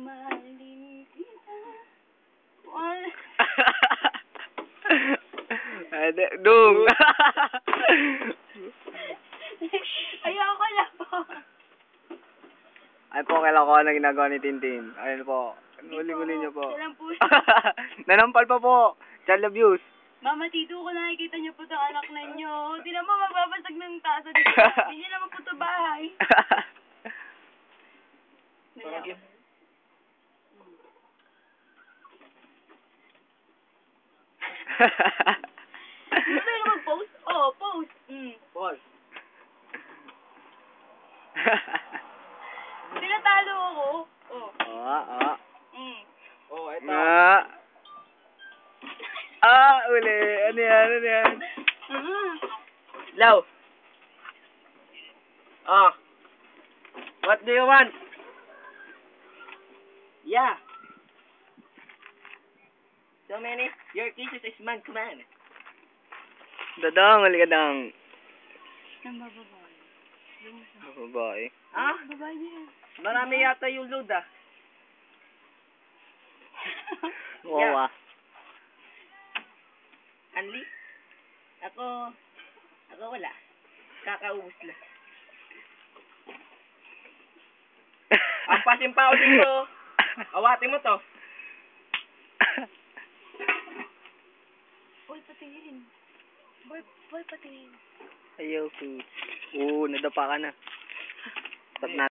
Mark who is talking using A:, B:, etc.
A: mahalin kita. Wala.
B: Dung!
A: Ayoko na po.
B: Ay po, kailangan na ginagawa ni Tintin. Ayun po. Uli-uli niyo po.
A: Siya lang po.
B: Nanampal pa po. Child abuse.
A: Mama, tito ko, nakikita niyo po itong anak ninyo. Hindi naman magbabasag ng taso dito. Hindi niyo naman po ito bahay. Gusto nyo mag-post? Oo, post.
B: Pause.
A: Tinatalo ako. Oh.
B: Oh, ito. Uli. Ano yan? Low. What do you want? Yeah. So many? Your kisses is man command. Dadang, aligadang.
A: Ang babae.
B: Babae.
A: Babae niya.
B: Marami yata yung load Wawa.
C: Anli? Ako wala. Kakaubos lang. Ang pasimpaw dito. Awatin mo to.
A: Boy, patingin. Boy, patingin.
B: Ayaw ko. Oo, nadapa ka na. Stop na.